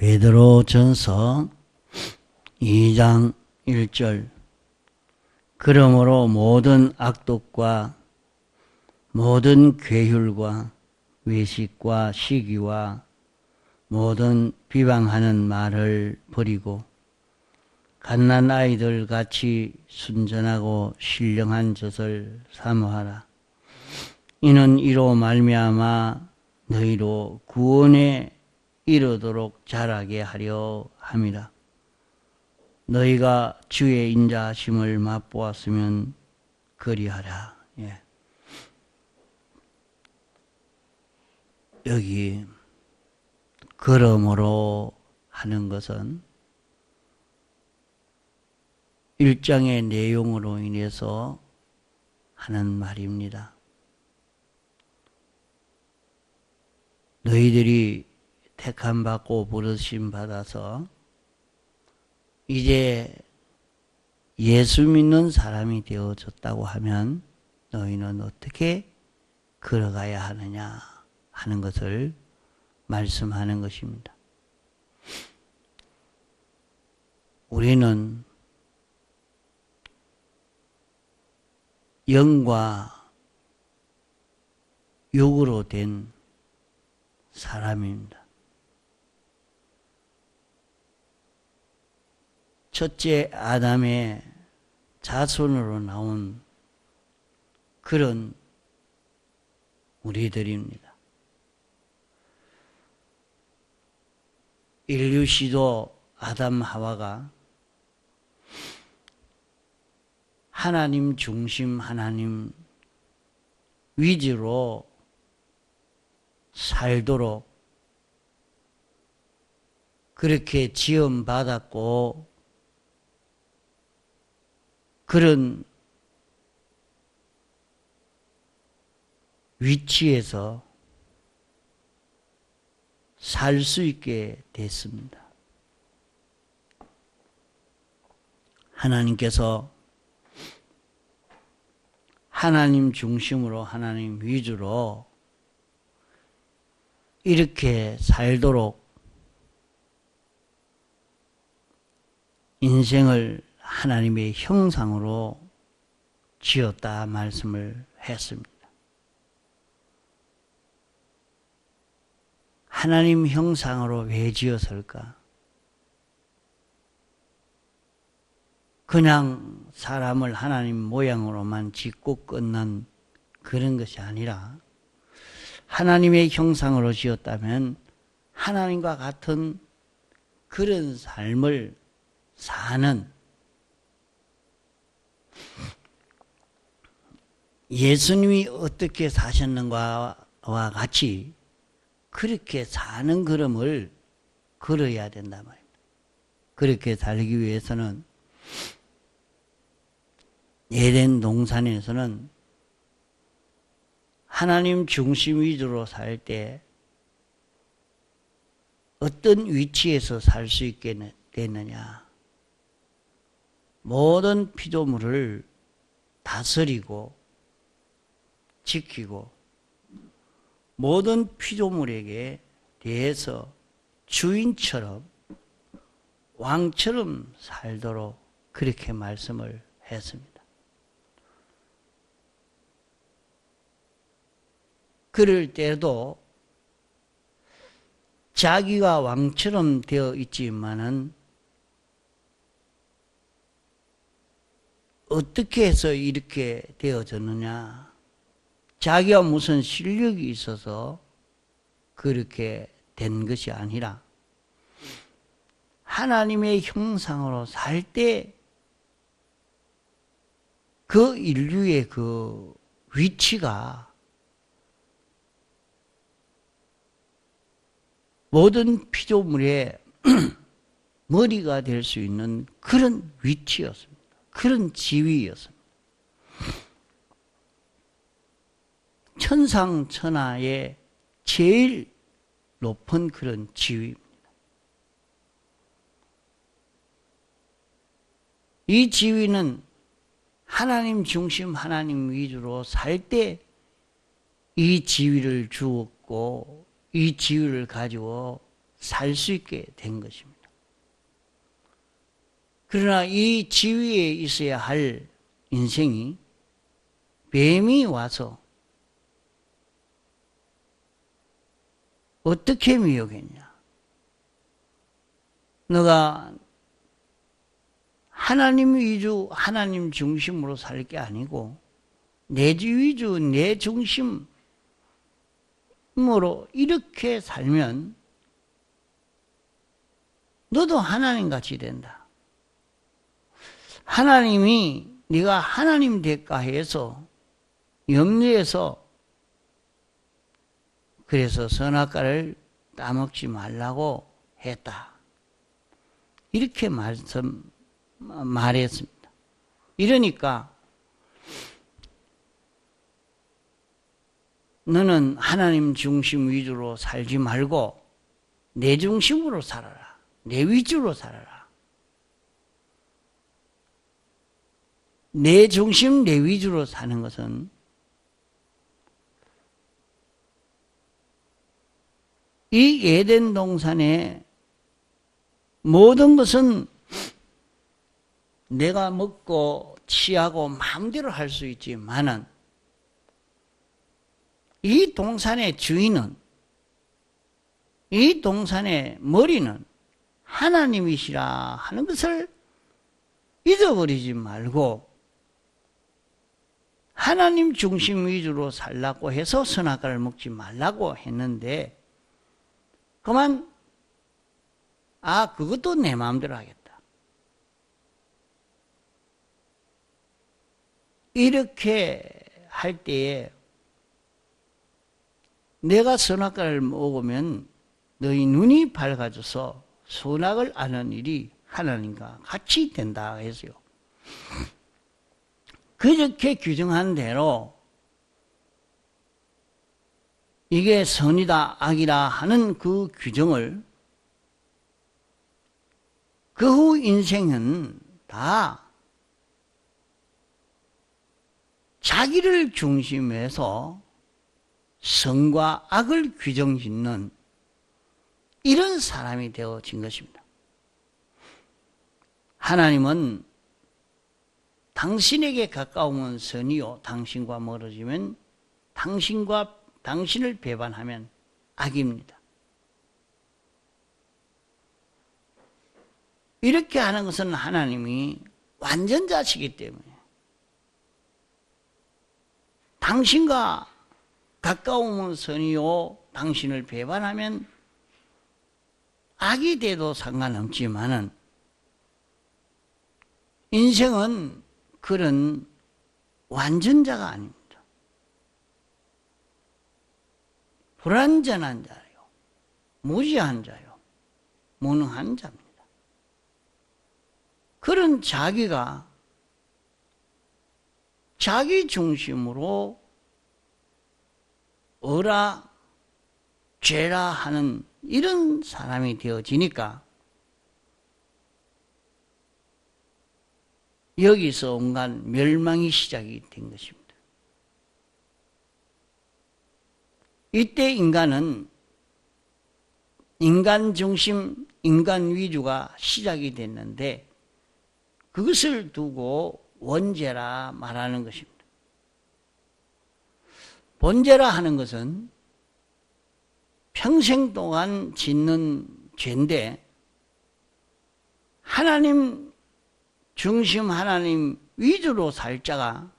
베드로전서 2장 1절 그러므로 모든 악독과 모든 괴휼과 외식과 시기와 모든 비방하는 말을 버리고 갓난 아이들 같이 순전하고 신령한 젖을 사모하라. 이는 이로 말미암아 너희로 구원에 이르도록 자라게 하려 함이라. 너희가 주의 인자하심을 맛보았으면 그리하라. 예. 여기 그러므로 하는 것은 1장의 내용으로 인해서 하는 말입니다. 너희들이 택함받고 부르심 받아서 이제 예수 믿는 사람이 되어졌다고 하면 너희는 어떻게 걸어가야 하느냐 하는 것을 말씀하는 것입니다. 우리는 영과 육으로 된 사람입니다. 첫째 아담의 자손으로 나온 그런 우리들입니다. 인류 시도 아담 하와가 하나님 중심, 하나님 위주로 살도록 그렇게 지음받았고 그런 위치에서 살 수 있게 됐습니다. 하나님께서 하나님 중심으로 하나님 위주로 이렇게 살도록 인생을 하나님의 형상으로 지었다 말씀을 했습니다. 하나님 형상으로 왜 지었을까? 그냥 사람을 하나님 모양으로만 짓고 끝난 그런 것이 아니라 하나님의 형상으로 지었다면 하나님과 같은 그런 삶을 사는 예수님이 어떻게 사셨는가와 같이 그렇게 사는 걸음을 걸어야 된단 말입니다. 그렇게 살기 위해서는 에덴 동산에서는 하나님 중심 위주로 살 때 어떤 위치에서 살 수 있게 됐느냐. 모든 피조물을 다스리고 지키고 모든 피조물에게 대해서 주인처럼 왕처럼 살도록 그렇게 말씀을 했습니다. 그럴 때도 자기가 왕처럼 되어 있지만은 어떻게 해서 이렇게 되어졌느냐? 자기가 무슨 실력이 있어서 그렇게 된 것이 아니라 하나님의 형상으로 살 때 그 인류의 그 위치가 모든 피조물의 머리가 될 수 있는 그런 위치였습니다. 그런 지위였습니다. 천상천하의 제일 높은 그런 지위입니다. 이 지위는 하나님 중심, 하나님 위주로 살 때 이 지위를 주었고 이 지위를 가지고 살 수 있게 된 것입니다. 그러나 이 지위에 있어야 할 인생이 뱀이 와서 어떻게 미혹했냐? 너가 하나님 위주, 하나님 중심으로 살 게 아니고 내 위주, 내 중심으로 이렇게 살면 너도 하나님같이 된다. 하나님이 네가 하나님 될까 해서 염려해서 그래서 선악과를 따먹지 말라고 했다. 이렇게 말했습니다. 이러니까 너는 하나님 중심 위주로 살지 말고 내 중심으로 살아라. 내 위주로 살아라. 내 중심, 내 위주로 사는 것은 이 에덴 동산의 모든 것은 내가 먹고 취하고 마음대로 할 수 있지만은 이 동산의 주인은, 이 동산의 머리는 하나님이시라 하는 것을 잊어버리지 말고 하나님 중심 위주로 살라고 해서 선악과를 먹지 말라고 했는데 그만 그것도 내 마음대로 하겠다. 이렇게 할 때에 내가 선악과를 먹으면 너희 눈이 밝아져서 선악을 아는 일이 하나님과 같이 된다 했어요. 그렇게 규정한 대로 이게 선이다 악이다 하는 그 규정을 그 후 인생은 다 자기를 중심해서 선과 악을 규정짓는 이런 사람이 되어진 것입니다. 하나님은 당신에게 가까우면 선이요 당신과 멀어지면 당신을 배반하면 악입니다. 이렇게 하는 것은 하나님이 완전자시기 때문에 당신과 가까우면 선이요 당신을 배반하면 악이 돼도 상관없지만은 인생은 그런 완전자가 아닙니다. 불완전한 자요, 무지한 자요, 무능한 자입니다. 그런 자기가 자기 중심으로 어라 죄라 하는 이런 사람이 되어지니까 여기서 온갖 멸망이 시작이 된 것입니다. 이때 인간은 인간 중심, 인간 위주가 시작이 됐는데 그것을 두고 원죄라 말하는 것입니다. 번제라 하는 것은 평생 동안 짓는 죄인데 하나님 중심, 하나님 위주로 살 자가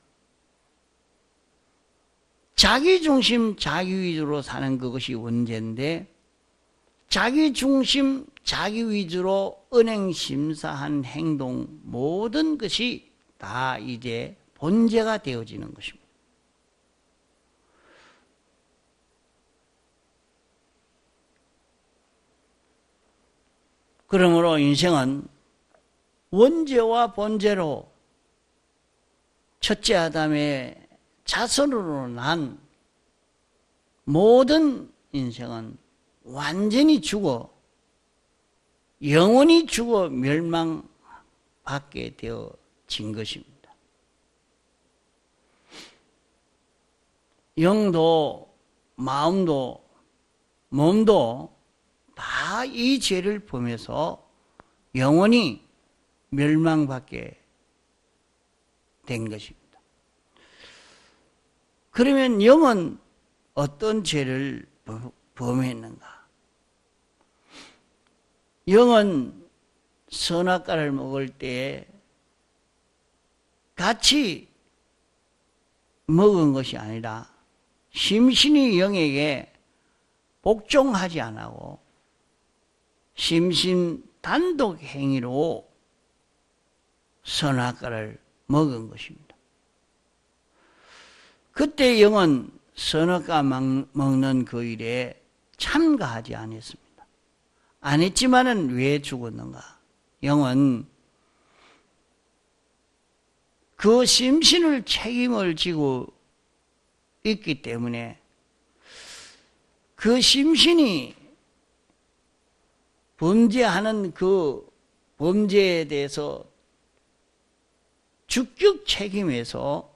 자기 중심, 자기 위주로 사는 그것이 원죄인데 자기 중심, 자기 위주로 은행심사한 행동 모든 것이 다 이제 본죄가 되어지는 것입니다. 그러므로 인생은 원죄와 본죄로 첫째 아담의 자손으로 난 모든 인생은 완전히 죽어 영원히 죽어 멸망받게 되어진 것입니다. 영도 마음도 몸도 다 이 죄를 범해서 영원히 멸망받게 된 것입니다. 그러면 영은 어떤 죄를 범했는가? 영은 선악과를 먹을 때 같이 먹은 것이 아니라 심신이 영에게 복종하지 않고 심신 단독 행위로 선악과를 먹은 것입니다. 그때 영은 선악과 먹는 그 일에 참가하지 않았습니다. 안 했지만은 왜 죽었는가? 영은 그 심신을 책임을 지고 있기 때문에 그 심신이 범죄하는 그 범죄에 대해서 주격 책임에서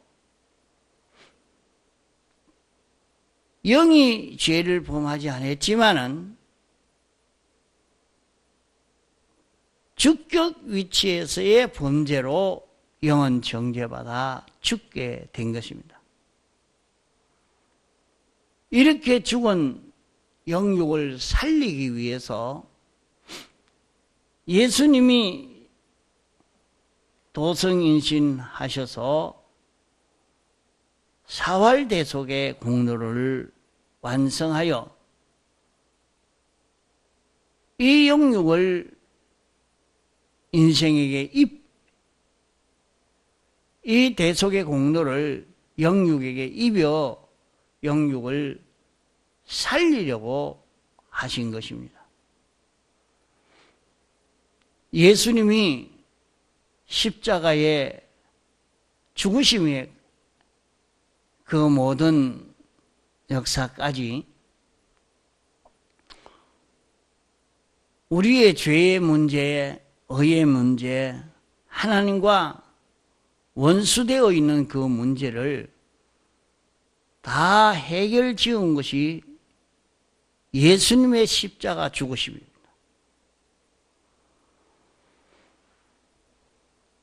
영이 죄를 범하지 않았지만은 주격 위치에서의 범죄로 영은 정죄받아 죽게 된 것입니다. 이렇게 죽은 영육을 살리기 위해서 예수님이 도성인신하셔서 사활대속의 공로를 완성하여 이 영육을 인생에게 이 대속의 공로를 영육에게 입여 영육을 살리려고 하신 것입니다. 예수님이 십자가의 죽으심의 그 모든 역사까지 우리의 죄의 문제, 의의 문제, 하나님과 원수되어 있는 그 문제를 다 해결 지은 것이 예수님의 십자가 죽으심입니다.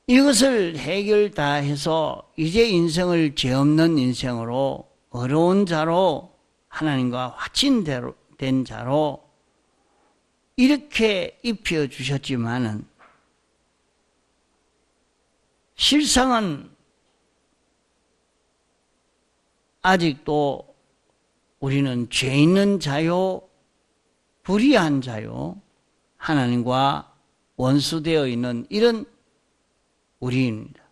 이것을 해결 다 해서 이제 인생을 죄 없는 인생으로 어려운 자로 하나님과 화친된 자로 이렇게 입혀주셨지만은 실상은 아직도 우리는 죄 있는 자요, 불의한 자요, 하나님과 원수되어 있는 이런 우리입니다.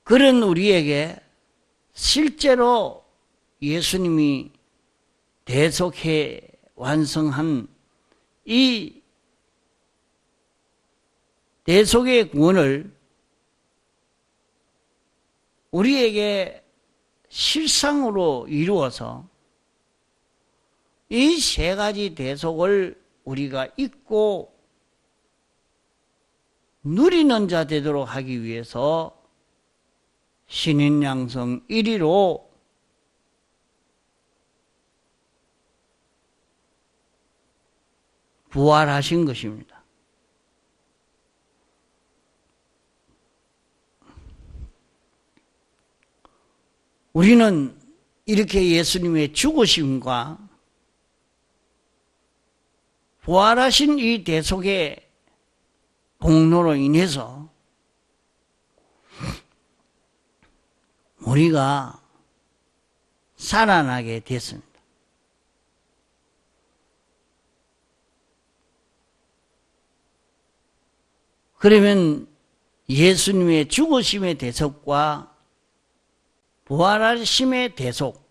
그런 우리에게 실제로 예수님이 대속해 완성한 이 대속의 구원을 우리에게 실상으로 이루어서 이 세 가지 대속을 우리가 잊고 누리는 자 되도록 하기 위해서 신인양성 1위로 부활하신 것입니다. 우리는 이렇게 예수님의 죽으심과 부활하신 이 대속의 공로로 인해서 우리가 살아나게 됐습니다. 그러면 예수님의 죽으심의 대속과 부활하심의 대속,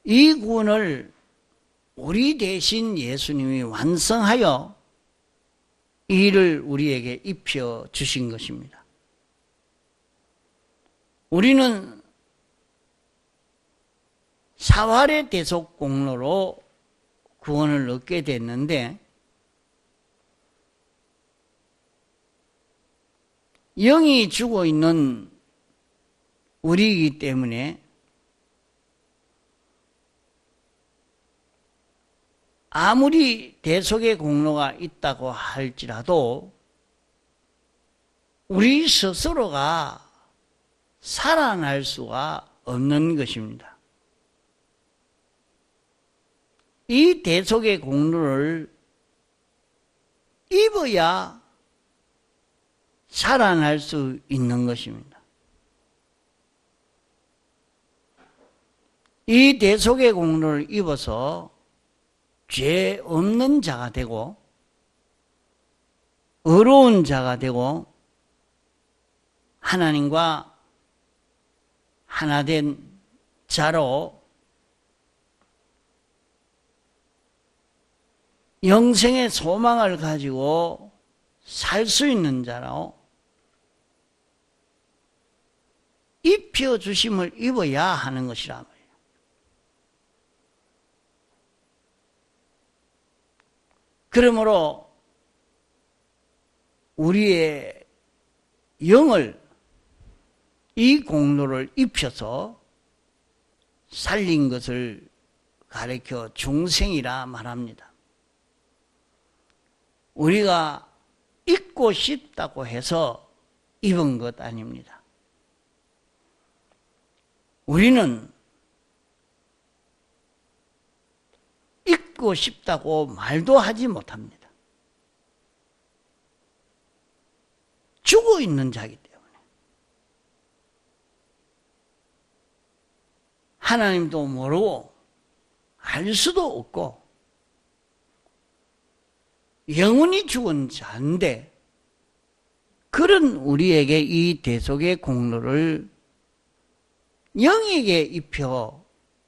이 구원을 우리 대신 예수님이 완성하여 이 일을 우리에게 입혀 주신 것입니다. 우리는 사활의 대속 공로로 구원을 얻게 됐는데 영이 죽어 있는 우리이기 때문에 아무리 대속의 공로가 있다고 할지라도 우리 스스로가 살아날 수가 없는 것입니다. 이 대속의 공로를 입어야 살아날 수 있는 것입니다. 이 대속의 공로를 입어서 죄 없는 자가 되고 의로운 자가 되고 하나님과 하나된 자로 영생의 소망을 가지고 살 수 있는 자로 입혀주심을 입어야 하는 것이란 말이에요. 그러므로 우리의 영을 이 공로를 입혀서 살린 것을 가리켜 중생이라 말합니다. 우리가 입고 싶다고 해서 입은 것 아닙니다. 우리는 입고 싶다고 말도 하지 못합니다. 죽어 있는 자이기 때문에. 하나님도 모르고 알 수도 없고 영원히 죽은 자인데 그런 우리에게 이 대속의 공로를 영에게 입혀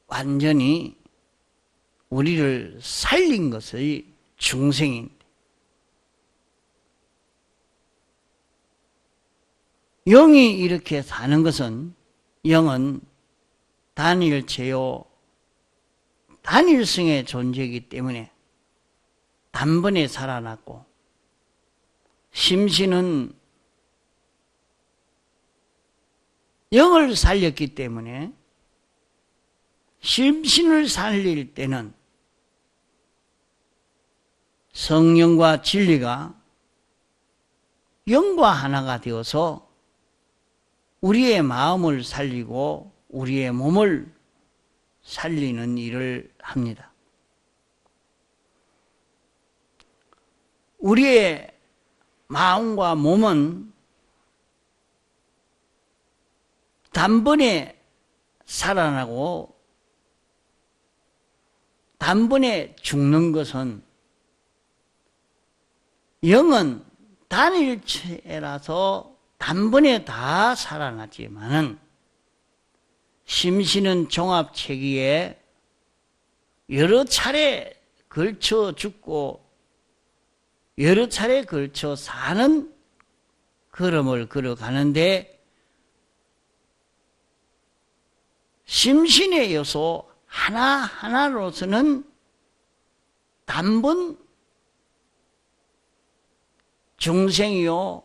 완전히 우리를 살린 것의 중생인데 영이 이렇게 사는 것은 영은 단일체요 단일성의 존재이기 때문에 단번에 살아났고 심신은 영을 살렸기 때문에 심신을 살릴 때는 성령과 진리가 영과 하나가 되어서 우리의 마음을 살리고 우리의 몸을 살리는 일을 합니다. 우리의 마음과 몸은 단번에 살아나고 단번에 죽는 것은 영은 단일체라서 단번에 다 살아나지만은 심신은 종합체계에 여러 차례 걸쳐 죽고 여러 차례 걸쳐 사는 걸음을 걸어가는데 심신의 요소 하나하나로서는 단번 중생이요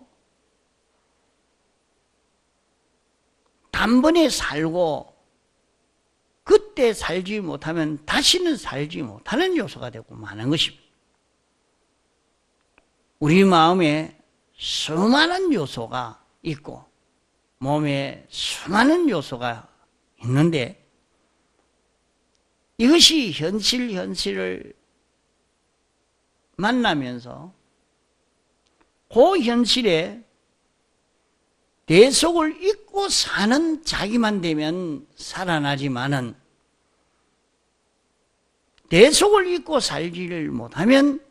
단번에 살고 그때 살지 못하면 다시는 살지 못하는 요소가 되고 마는 것입니다. 우리 마음에 수많은 요소가 있고 몸에 수많은 요소가 있는데 이것이 현실을 만나면서 그 현실에 대속을 잊고 사는 자기만 되면 살아나지만은 대속을 잊고 살지를 못하면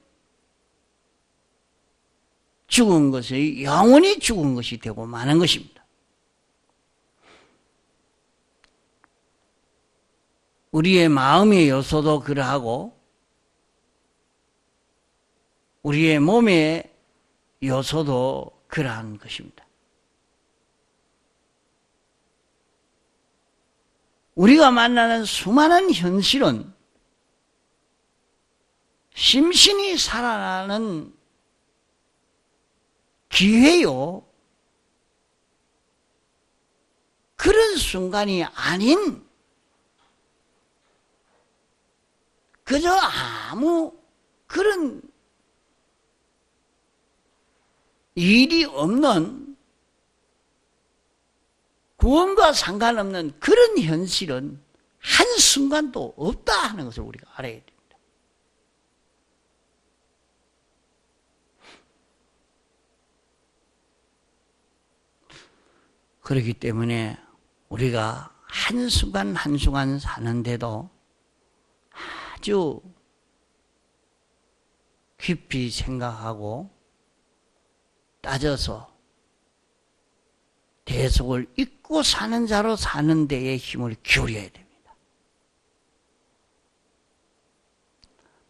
죽은 것이 영원히 죽은 것이 되고 마는 것입니다. 우리의 마음의 요소도 그러하고 우리의 몸의 요소도 그러한 것입니다. 우리가 만나는 수많은 현실은 심신이 살아나는 기회요 그런 순간이 아닌 그저 아무 그런 일이 없는 구원과 상관없는 그런 현실은 한순간도 없다 하는 것을 우리가 알아야 됩니다. 그렇기 때문에 우리가 한순간 한순간 사는데도 아주 깊이 생각하고 따져서 대속을 잊고 사는 자로 사는 데에 힘을 기울여야 됩니다.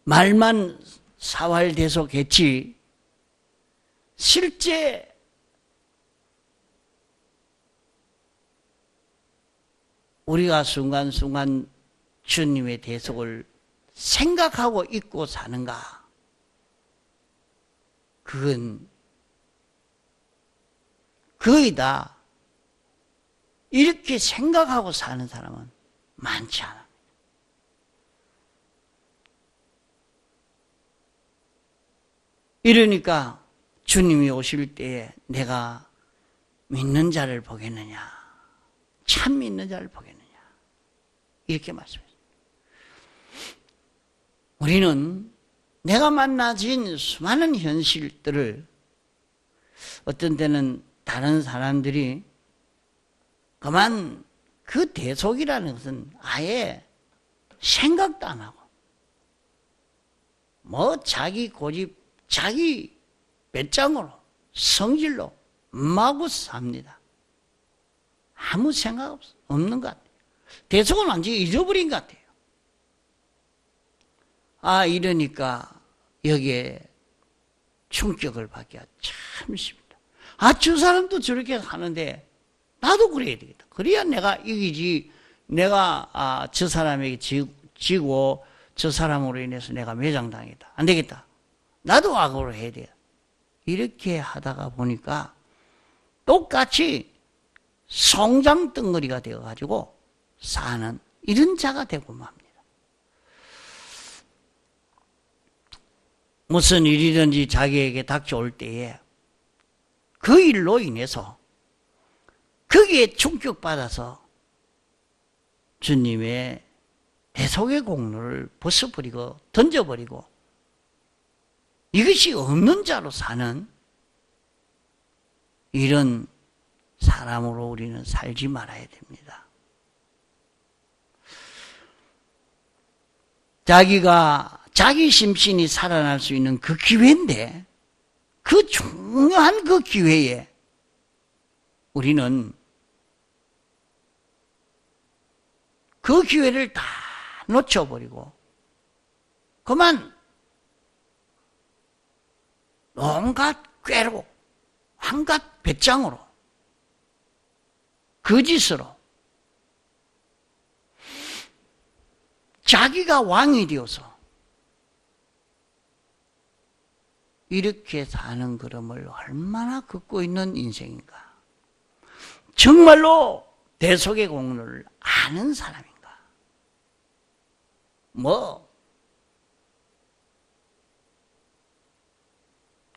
말만 사활대속했지 실제 우리가 순간순간 주님의 대속을 생각하고 잊고 사는가? 그건 거의 다 이렇게 생각하고 사는 사람은 많지 않아. 이러니까 주님이 오실 때에 내가 믿는 자를 보겠느냐, 참 믿는 자를 보겠느냐, 이렇게 말씀했습니다. 우리는 내가 만나진 수많은 현실들을 어떤 때는 다른 사람들이 그만 그 대속이라는 것은 아예 생각도 안 하고 뭐 자기 고집, 자기 배짱으로 성질로 마구 삽니다. 아무 생각 없는 것 같아요. 대속은 완전히 잊어버린 것 같아요. 아, 이러니까 여기에 충격을 받기가 참 쉽습니다. 아, 저 사람도 저렇게 하는데 나도 그래야 되겠다. 그래야 내가 이기지. 내가 저 사람에게 지고 저 사람으로 인해서 내가 매장당했다. 안 되겠다. 나도 악으로 해야 돼. 이렇게 하다가 보니까 똑같이 성장덩어리가 되어가지고 사는 이런 자가 되고 맙니다. 무슨 일이든지 자기에게 닥쳐올 때에 그 일로 인해서 거기에 충격받아서 주님의 대속의 공로를 벗어버리고 던져버리고 이것이 없는 자로 사는 이런 사람으로 우리는 살지 말아야 됩니다. 자기 심신이 살아날 수 있는 그 기회인데 그 중요한 그 기회에 우리는 그 기회를 다 놓쳐버리고 그만 온갖 꾀로 한갖 배짱으로 거짓으로 자기가 왕이 되어서 이렇게 사는 걸음을 얼마나 걷고 있는 인생인가? 정말로 대속의 공로를 아는 사람인가?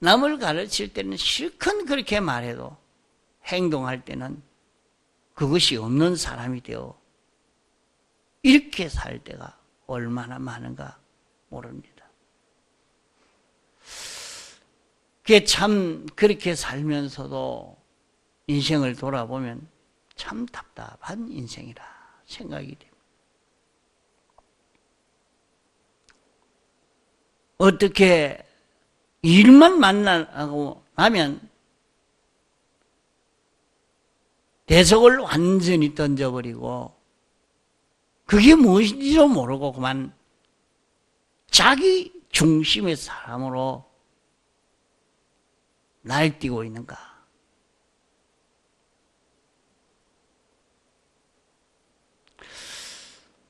남을 가르칠 때는 실컷 그렇게 말해도 행동할 때는 그것이 없는 사람이 되어 이렇게 살 때가 얼마나 많은가 모릅니다. 그게 참 그렇게 살면서도 인생을 돌아보면 참 답답한 인생이라 생각이 됩니다. 어떻게 일만 만나고 나면 대속을 완전히 던져버리고 그게 무엇인지도 모르고 그만 자기 중심의 사람으로 날뛰고 있는가?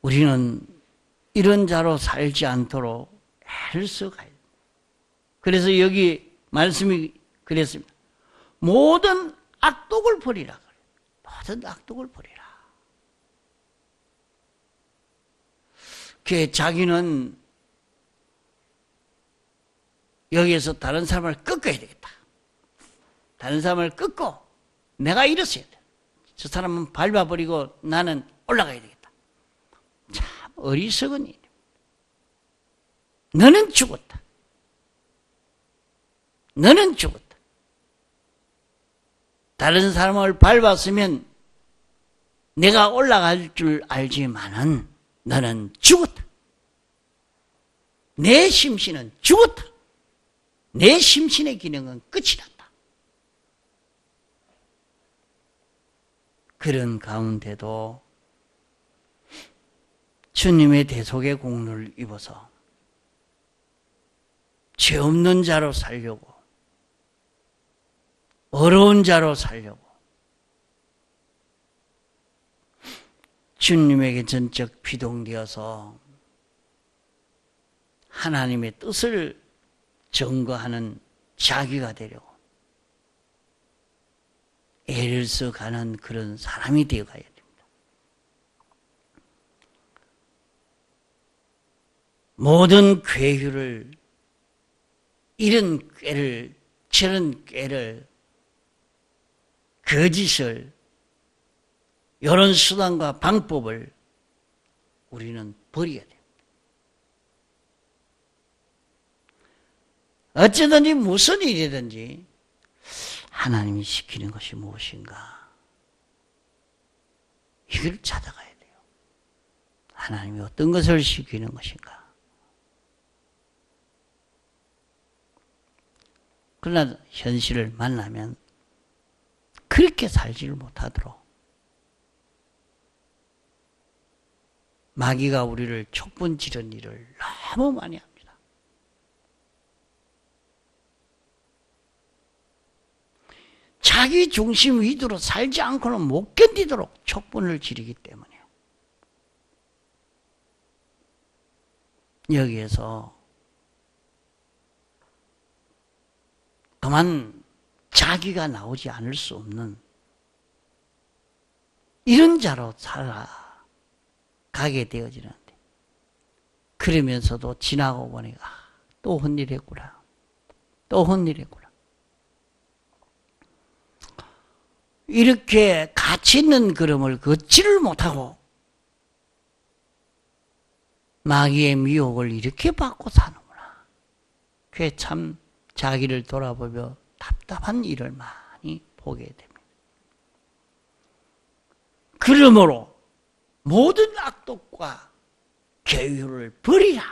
우리는 이런 자로 살지 않도록 애를 써가야 됩니다. 그래서 여기 말씀이 그랬습니다. 모든 악독을 버리라 그래요. 같은 악독을 버리라. 그 자기는 여기에서 다른 사람을 꺾어야 되겠다. 다른 사람을 꺾고 내가 일었어야 돼. 저 사람은 밟아버리고 나는 올라가야 되겠다. 참 어리석은 일. 너는 죽었다. 너는 죽었다. 다른 사람을 밟았으면 내가 올라갈 줄 알지만은 너는 죽었다. 내 심신은 죽었다. 내 심신의 기능은 끝이 났다. 그런 가운데도 주님의 대속의 공로를 입어서 죄 없는 자로 살려고, 어려운 자로 살려고 주님에게 전적 비동되어서 하나님의 뜻을 증거하는 자기가 되려고 애를 써가는 그런 사람이 되어가야 됩니다. 모든 괴유를, 이런 꾀를, 저런 꾀를, 거짓을, 이런 수단과 방법을 우리는 버려야 됩니다. 어쩌든지 무슨 일이든지 하나님이 시키는 것이 무엇인가, 이걸 찾아가야 돼요. 하나님이 어떤 것을 시키는 것인가. 그러나 현실을 만나면 그렇게 살지를 못하도록 마귀가 우리를 촉분지른 일을 너무 많이 합니다. 자기 중심 위주로 살지 않고는 못 견디도록 촉분을 지르기 때문에 여기에서 그만 자기가 나오지 않을 수 없는 이런 자로 살아가게 되어지는데, 그러면서도 지나고 보니까 또 헛일했구나, 또 헛일했구나. 이렇게 가치 있는 걸음을 걷지를 못하고 마귀의 미혹을 이렇게 받고 사는구나. 그게 참 자기를 돌아보며 답답한 일을 많이 보게 됩니다. 그러므로 모든 악독과 계율을 버리라.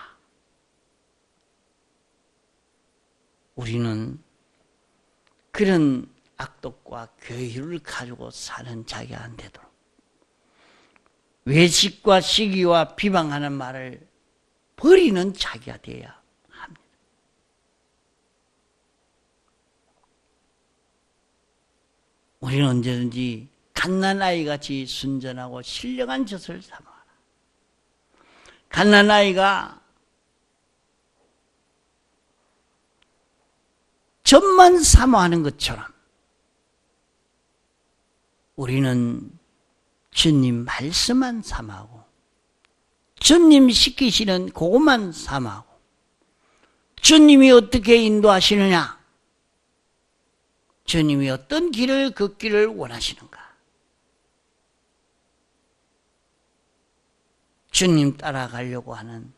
우리는 그런 악독과 계율을 가지고 사는 자기가 안 되도록 외식과 시기와 비방하는 말을 버리는 자기가 되어야 합니다. 우리는 언제든지 갓난아이같이 순전하고 신령한 젖을 삼아라. 갓난아이가 젖만 사모하는 것처럼 우리는 주님 말씀만 삼하고 주님 시키시는 그것만 삼하고 주님이 어떻게 인도하시느냐, 주님이 어떤 길을 걷기를 원하시는가, 주님 따라가려고 하는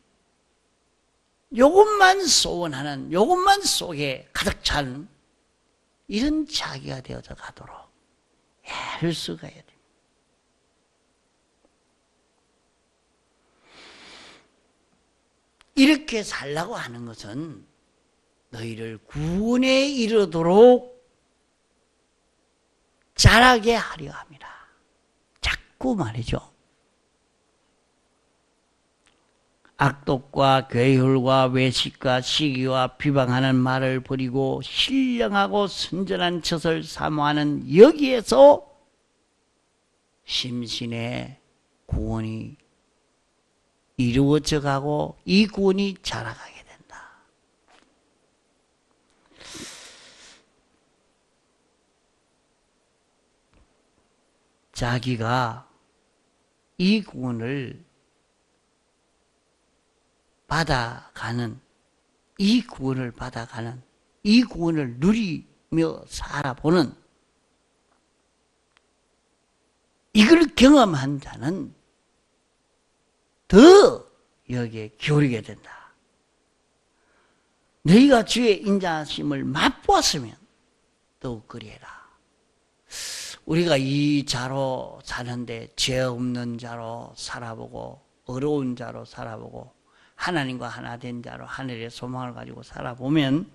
요것만 소원하는, 요것만 속에 가득 찬 이런 자기가 되어서 가도록 애를 써가야 됩니다. 이렇게 살라고 하는 것은 너희를 구원에 이르도록 자라게 하려 합니다. 자꾸 말이죠. 악독과 괴율과 외식과 시기와 비방하는 말을 버리고 신령하고 순전한 젖을 사모하는 여기에서 심신의 구원이 이루어져 가고 이 구원이 자라가게 된다. 자기가 이 구원을 받아가는, 이 구원을 받아가는, 이 구원을 누리며 살아보는, 이걸 경험한 자는 더 여기에 기울이게 된다. 너희가 주의 인자하심을 맛보았으면 더욱 그리해라. 우리가 이 자로 사는데 죄 없는 자로 살아보고 어려운 자로 살아보고 하나님과 하나 된 자로 하늘의 소망을 가지고 살아보면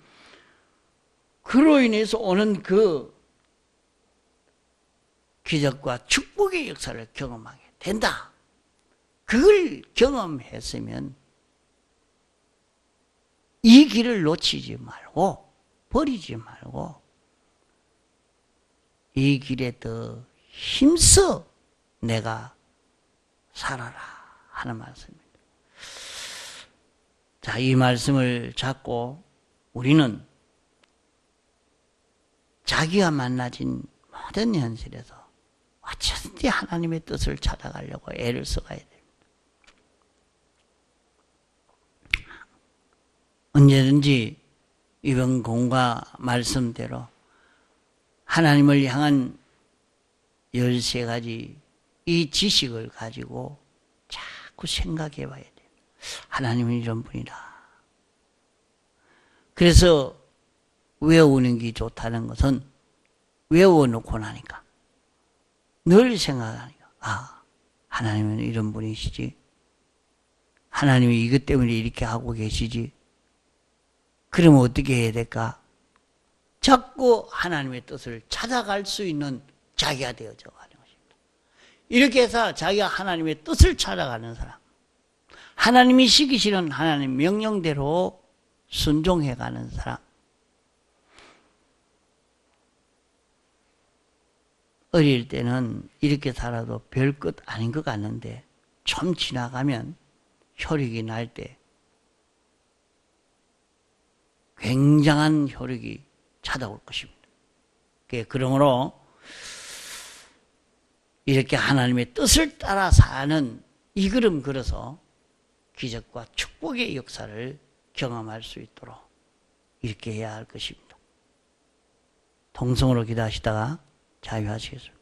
그로 인해서 오는 그 기적과 축복의 역사를 경험하게 된다. 그걸 경험했으면 이 길을 놓치지 말고 버리지 말고 이 길에 더 힘써 내가 살아라 하는 말씀입니다. 자, 이 말씀을 잡고 우리는 자기가 만나진 모든 현실에서 어쨌든지 하나님의 뜻을 찾아가려고 애를 써가야 됩니다. 언제든지 이번 공과 말씀대로 하나님을 향한 13가지 이 지식을 가지고 자꾸 생각해 봐야 돼요. 하나님은 이런 분이다. 그래서 외우는 게 좋다는 것은 외워놓고 나니까 늘 생각하니까 아, 하나님은 이런 분이시지. 하나님이 이것 때문에 이렇게 하고 계시지. 그러면 어떻게 해야 될까? 자꾸 하나님의 뜻을 찾아갈 수 있는 자기가 되어져 가는 것입니다. 이렇게 해서 자기가 하나님의 뜻을 찾아가는 사람, 하나님이 시키시는 하나님 명령대로 순종해가는 사람, 어릴 때는 이렇게 살아도 별 것 아닌 것 같는데 좀 지나가면 혈육이 날 때 굉장한 혈육이 찾아올 것입니다. 그러므로 이렇게 하나님의 뜻을 따라 사는 이 걸음 걸어서 기적과 축복의 역사를 경험할 수 있도록 이렇게 해야 할 것입니다. 동성으로 기도하시다가 자유하시겠습니다.